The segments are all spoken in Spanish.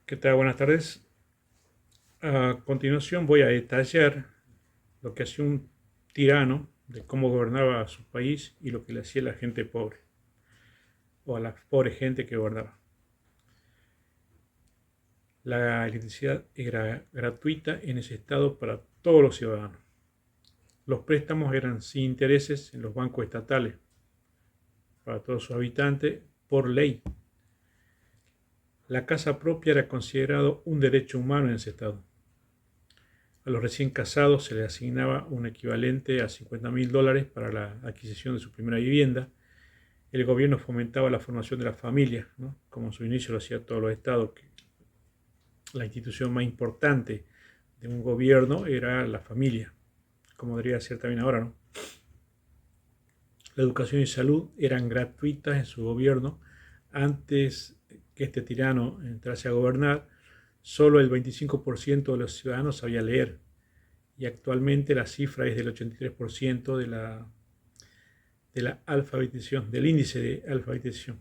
¿Qué tal? Buenas tardes. A continuación voy a detallar lo que hacía un tirano, de cómo gobernaba su país y lo que le hacía a la gente pobre, o a la pobre gente que gobernaba. La electricidad era gratuita en ese estado para todos los ciudadanos. Los préstamos eran sin intereses en los bancos estatales para todos sus habitantes por ley. La casa propia era considerado un derecho humano en ese estado. A los recién casados se les asignaba un equivalente a $50.000 para la adquisición de su primera vivienda. El gobierno fomentaba la formación de la familia, ¿no? Como en su inicio lo hacía todos los estados. Que la institución más importante de un gobierno era la familia, como debería ser también ahora, ¿no? La educación y salud eran gratuitas en su gobierno. Antes que este tirano entrase a gobernar, solo el 25% de los ciudadanos sabía leer, y actualmente la cifra es del 83% de la alfabetización, del índice de alfabetización.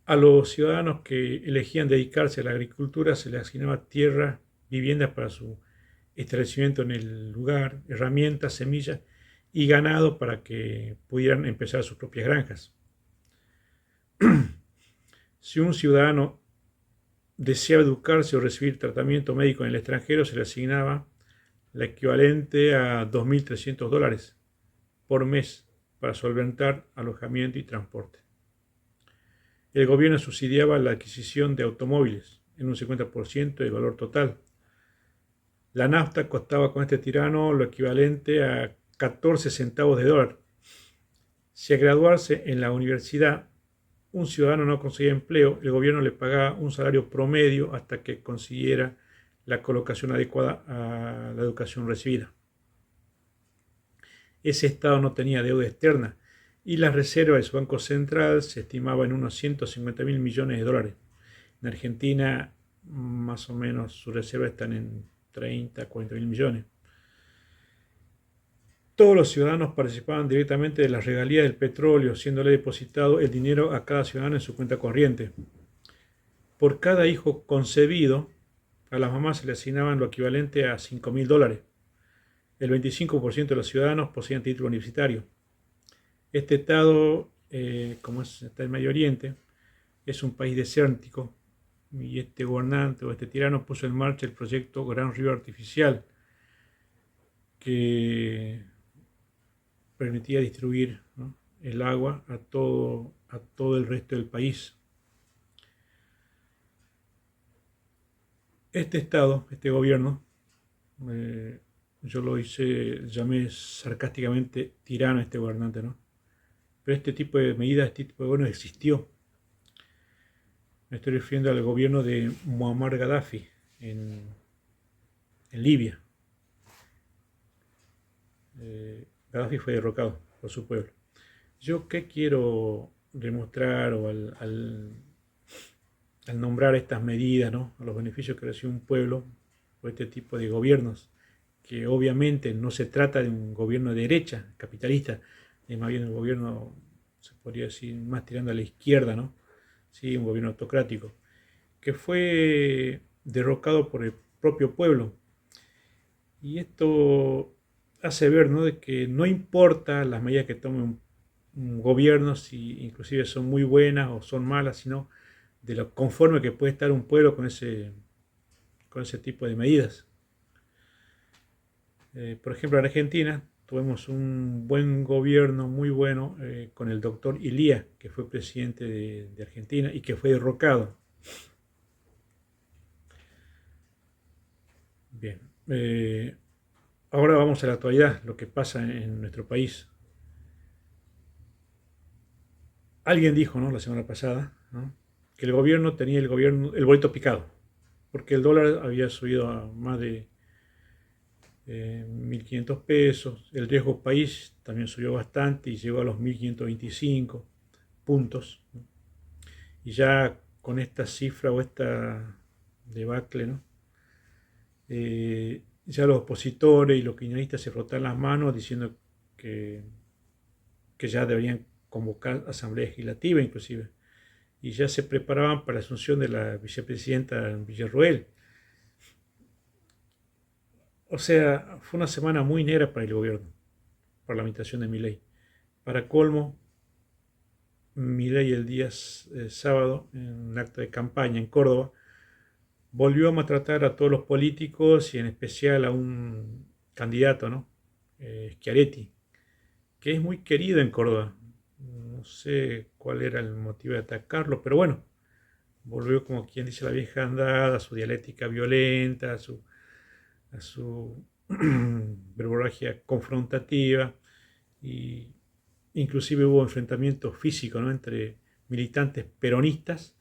A los ciudadanos que elegían dedicarse a la agricultura se les asignaba tierra, viviendas para su establecimiento en el lugar, herramientas, semillas y ganado para que pudieran empezar sus propias granjas. Si un ciudadano deseaba educarse o recibir tratamiento médico en el extranjero, se le asignaba la equivalente a $2.300 por mes para solventar alojamiento y transporte. El gobierno subsidiaba la adquisición de automóviles en un 50% del valor total. La nafta costaba con este tirano lo equivalente a 14 centavos de dólar. Si al graduarse en la universidad un ciudadano no conseguía empleo, el gobierno le pagaba un salario promedio hasta que consiguiera la colocación adecuada a la educación recibida. Ese estado no tenía deuda externa y las reservas de su banco central se estimaba en unos 150.000 millones de dólares. En Argentina, más o menos, sus reservas están en 30, 40.000 millones. Todos los ciudadanos participaban directamente de las regalías del petróleo, siéndole depositado el dinero a cada ciudadano en su cuenta corriente. Por cada hijo concebido, a las mamás se le asignaban lo equivalente a $5.000. El 25% de los ciudadanos poseían título universitario. Este estado, como está en Medio Oriente, es un país desértico, y este gobernante o este tirano puso en marcha el proyecto Gran Río Artificial, que permitía distribuir, ¿no?, el agua a todo el resto del país. Este estado, este gobierno, yo llamé sarcásticamente tirano a este gobernante, ¿no? Pero este tipo de medidas, este tipo de gobierno existió. Me estoy refiriendo al gobierno de Muammar Gaddafi en Libia. Gaddafi fue derrocado por su pueblo. Yo qué quiero demostrar, o al nombrar estas medidas, ¿no?, a los beneficios que recibe un pueblo por este tipo de gobiernos, que obviamente no se trata de un gobierno de derecha, capitalista, es más bien un gobierno, se podría decir, más tirando a la izquierda, ¿no? Sí, un gobierno autocrático, que fue derrocado por el propio pueblo. Y esto hace ver, ¿no?, de que no importa las medidas que tome un gobierno, si inclusive son muy buenas o son malas, sino de lo conforme que puede estar un pueblo con ese tipo de medidas. Por ejemplo, en Argentina tuvimos un buen gobierno, muy bueno, con el doctor Ilía, que fue presidente de Argentina y que fue derrocado. Bien, ahora vamos a la actualidad, lo que pasa en nuestro país. Alguien dijo, ¿no?, la semana pasada, ¿no?, que el gobierno tenía el boleto picado, porque el dólar había subido a más de 1.500 pesos. El riesgo país también subió bastante y llegó a los 1.525 puntos, ¿no? Y ya con esta cifra o esta debacle, ¿no?, ya los opositores y los kirchneristas se frotan las manos diciendo que, que ya deberían convocar asamblea legislativa inclusive, y ya se preparaban para la asunción de la vicepresidenta Villarroel. O sea, fue una semana muy negra para el gobierno, para la administración de Milei. Para colmo, Milei el día sábado, en un acto de campaña en Córdoba, volvió a maltratar a todos los políticos y en especial a un candidato, ¿no? Schiaretti, que es muy querido en Córdoba. No sé cuál era el motivo de atacarlo, pero bueno, volvió como quien dice la vieja andada, a su dialéctica violenta, a su verborragia confrontativa, y inclusive hubo enfrentamientos físicos, ¿no?, entre militantes peronistas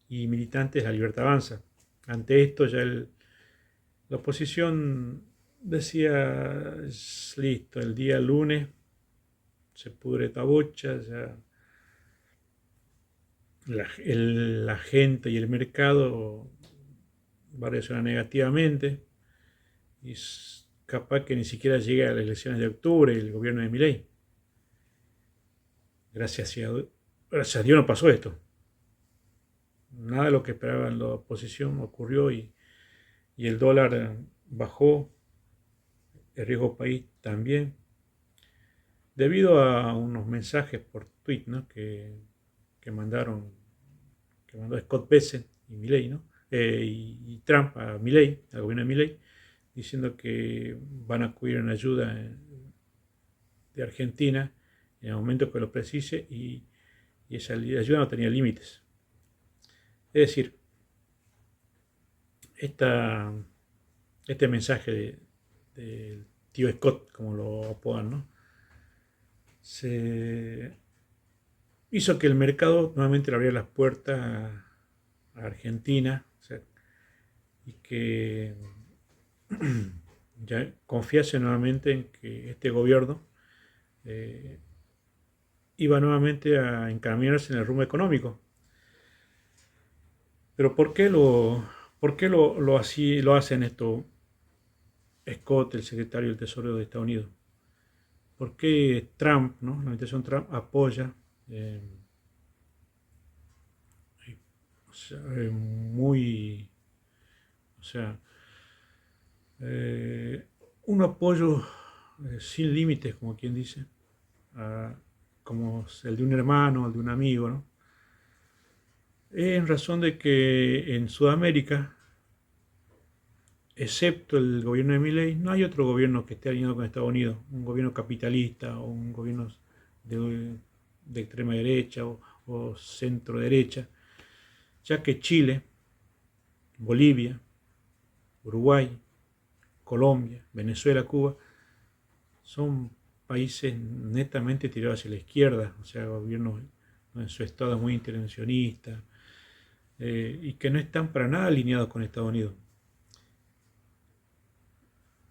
y militantes de la Libertad Avanza. Ante esto ya la oposición decía, listo, el día lunes se pudre esta bocha, ya la gente y el mercado va a reaccionar negativamente y capaz que ni siquiera llegue a las elecciones de octubre el gobierno de Milei. Gracias a Dios no pasó esto. Nada de lo que esperaba la oposición ocurrió y el dólar bajó, el riesgo país también, debido a unos mensajes por tweet, ¿no?, que mandaron, que mandó Scott Bessent y Milei, ¿no? Y Trump a Milei, al gobierno de Milei, diciendo que van a acudir en ayuda de Argentina en el momento que lo precise, y esa ayuda no tenía límites. Es decir, este mensaje del tío Scott, como lo apodan, ¿no?, se hizo que el mercado nuevamente le abriera las puertas a Argentina, o sea, y que ya confiase nuevamente en que este gobierno eh, iba nuevamente a encaminarse en el rumbo económico. Pero ¿por qué lo hacen esto Scott, el secretario del Tesoro de Estados Unidos? ¿Por qué Trump, ¿no?, la administración Trump apoya eh, o sea, muy, o sea, eh, un apoyo sin límites, como quien dice, a, como el de un hermano, el de un amigo, ¿no? En razón de que en Sudamérica, excepto el gobierno de Milei, no hay otro gobierno que esté alineado con Estados Unidos, un gobierno capitalista o un gobierno de extrema derecha o centro derecha, ya que Chile, Bolivia, Uruguay, Colombia, Venezuela, Cuba, son países netamente tirados hacia la izquierda, o sea, gobiernos en su estado muy intervencionista, y que no están para nada alineados con Estados Unidos.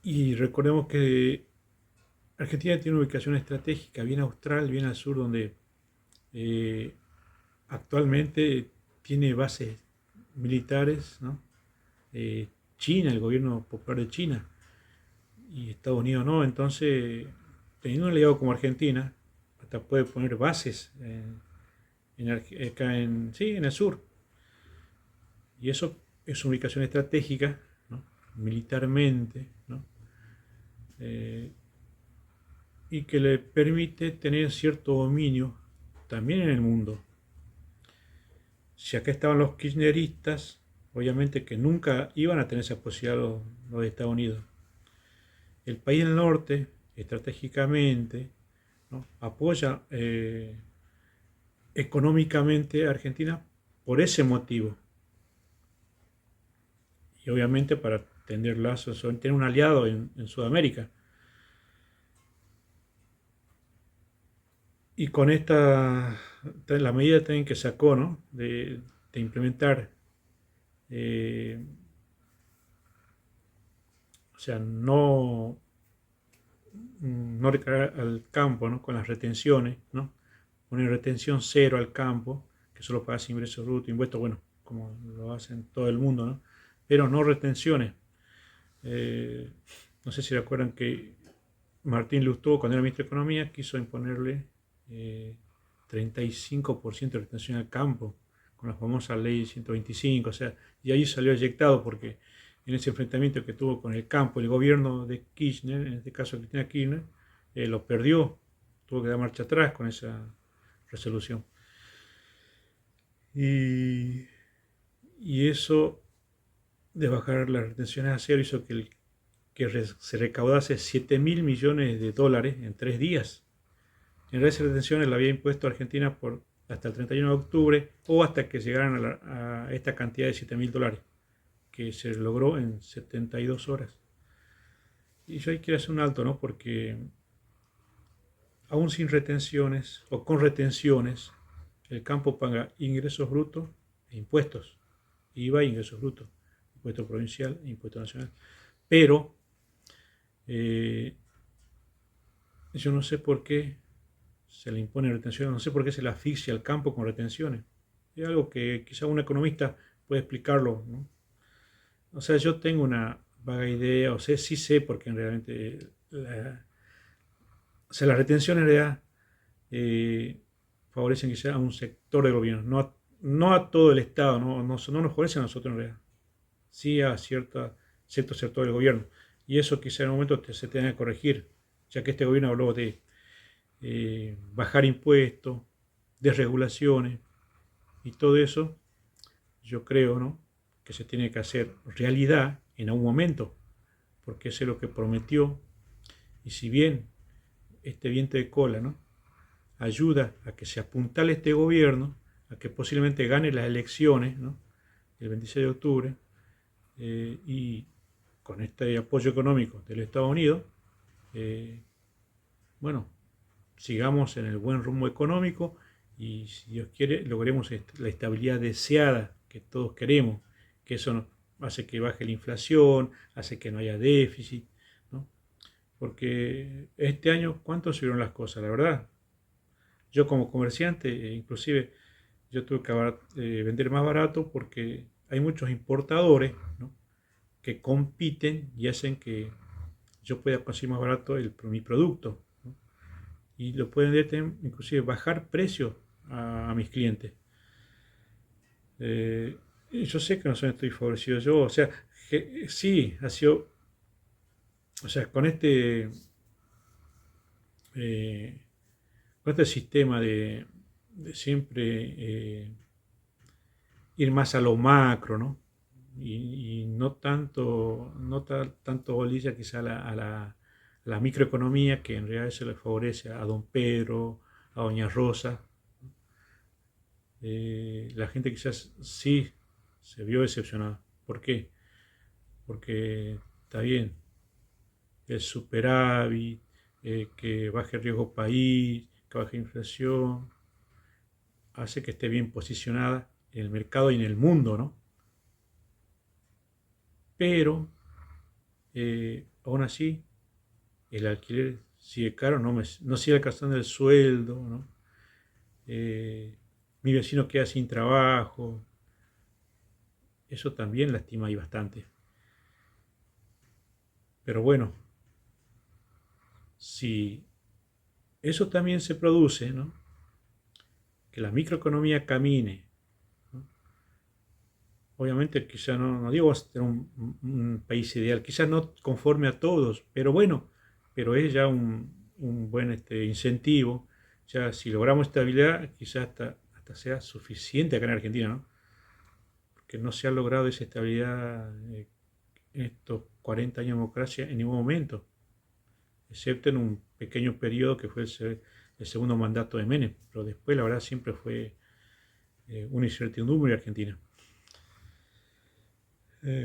Y recordemos que Argentina tiene una ubicación estratégica bien austral, bien al sur, donde eh, actualmente tiene bases militares, ¿no? China, el gobierno popular de China, y Estados Unidos no. Entonces, teniendo un aliado como Argentina, hasta puede poner bases acá en el sur. Y eso es una ubicación estratégica, ¿no?, militarmente, ¿no?, eh, y que le permite tener cierto dominio también en el mundo. Si acá estaban los kirchneristas, obviamente que nunca iban a tener esa posibilidad los de Estados Unidos. El país del norte, estratégicamente, ¿no?, apoya económicamente a Argentina por ese motivo. Y obviamente para tender lazos, tener un aliado en Sudamérica. Y con la medida también que sacó, ¿no?, de implementar, eh, o sea, no recargar al campo, ¿no?, con las retenciones, ¿no?, poner retención cero al campo, que solo pagas ingresos brutos, impuestos, bueno, como lo hacen todo el mundo, ¿no?, pero no retenciones. Eh, no sé si recuerdan que Martín Lustó, cuando era ministro de Economía, quiso imponerle 35% de retención al campo, con la famosa ley 125, o sea, y ahí salió eyectado porque en ese enfrentamiento que tuvo con el campo, el gobierno de Kirchner, en este caso Cristina Kirchner, lo perdió, tuvo que dar marcha atrás con esa resolución. Y eso de bajar las retenciones a cero hizo que se recaudase 7 mil millones de dólares en 3 días. En realidad esas retenciones la había impuesto Argentina por hasta el 31 de octubre o hasta que llegaran a esta cantidad de 7 mil dólares, que se logró en 72 horas. Y yo ahí quiero hacer un alto, ¿no? Porque aún sin retenciones o con retenciones, el campo paga ingresos brutos e impuestos. IVA e ingresos brutos, impuesto provincial e impuesto nacional. Pero yo no sé por qué se le impone retenciones, no sé por qué se le asfixia al campo con retenciones. Es algo que quizá un economista puede explicarlo, ¿no? O sea, yo tengo una vaga idea, o sea, sí sé porque realmente o sea, las retenciones en realidad favorecen quizá a un sector del gobierno, no a todo el Estado, no nos favorecen a nosotros en realidad, sí a cierto sector del gobierno. Y eso quizá en un momento se tenga que corregir, ya que este gobierno habló de bajar impuestos, desregulaciones y todo eso, yo creo, ¿no?, que se tiene que hacer realidad en algún momento, porque eso es lo que prometió. Y si bien este viento de cola, ¿no?, ayuda a que se apuntale este gobierno, a que posiblemente gane las elecciones, ¿no?, el 26 de octubre, y con este apoyo económico del Estados Unidos, bueno, sigamos en el buen rumbo económico y, si Dios quiere, logremos la estabilidad deseada que todos queremos, que eso hace que baje la inflación, hace que no haya déficit, ¿no? Porque este año, ¿cuánto subieron las cosas? La verdad, yo como comerciante, inclusive, yo tuve que vender más barato porque hay muchos importadores, ¿no?, que compiten y hacen que yo pueda conseguir más barato mi producto, ¿no? Y lo pueden inclusive bajar precios a mis clientes. Y yo sé que no solo estoy favorecido yo, o sea, que sí, ha sido, o sea, eh, con este sistema de siempre ir más a lo macro, ¿no? Y no tanto bolilla quizá a la microeconomía, que en realidad se le favorece a don Pedro, a doña Rosa. La gente quizás sí se vio decepcionada. ¿Por qué? Porque está bien, el superávit, que baje el riesgo país, que baje la inflación, hace que esté bien posicionada en el mercado y en el mundo, ¿no? Pero aún así el alquiler sigue caro, no sigue alcanzando el sueldo, ¿no? Mi vecino queda sin trabajo, eso también lastima ahí bastante. Pero bueno, si eso también se produce, ¿no?, que la microeconomía camine, ¿no? Obviamente quizá no digo vamos a tener un país ideal, quizás no conforme a todos, pero bueno, pero es ya un buen incentivo. Ya si logramos estabilidad, quizás hasta sea suficiente acá en Argentina, ¿no? Porque no se ha logrado esa estabilidad en estos 40 años de democracia en ningún momento, excepto en un pequeño periodo que fue el segundo mandato de Menem, pero después la verdad siempre fue una incertidumbre en Argentina.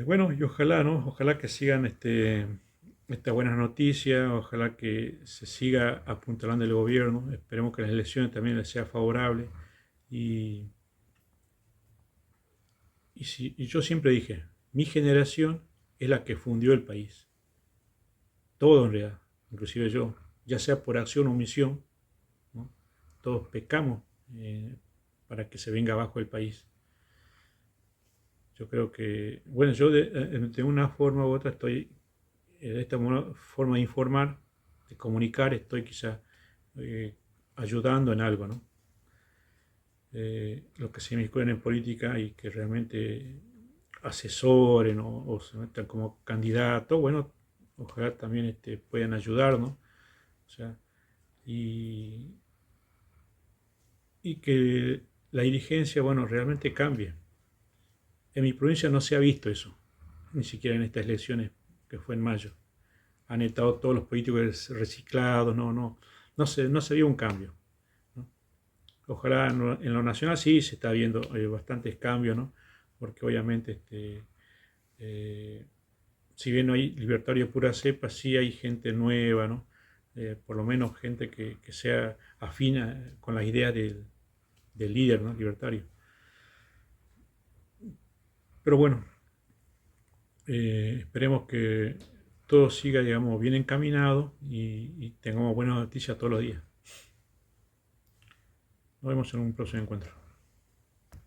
Bueno, y ojalá, ¿no? Ojalá que sigan estas buenas noticias, ojalá que se siga apuntalando el gobierno, esperemos que las elecciones también les sea favorable. Y, y yo siempre dije, mi generación es la que fundió el país, todo en realidad, inclusive yo, ya sea por acción o omisión, ¿no? Todos pecamos para que se venga abajo el país. Yo creo que, bueno, yo de una forma u otra estoy, de esta forma de informar, de comunicar, estoy quizá ayudando en algo, ¿no? los que se inmiscuyen en política y que realmente asesoren o se metan como candidatos, bueno, ojalá también puedan ayudarnos, o sea, y, y que la dirigencia, bueno, realmente cambie. En mi provincia no se ha visto eso, ni siquiera en estas elecciones que fue en mayo. Han estado todos los políticos reciclados, no se vio un cambio, ¿no? Ojalá en lo nacional sí se está viendo bastantes cambios, ¿no? Porque obviamente eh, si bien no hay libertario pura cepa, sí hay gente nueva, ¿no? Por lo menos gente que sea afina con las ideas del líder, ¿no? Libertario. Pero bueno, esperemos que todo siga, digamos, bien encaminado y tengamos buenas noticias todos los días. Nos vemos en un próximo encuentro.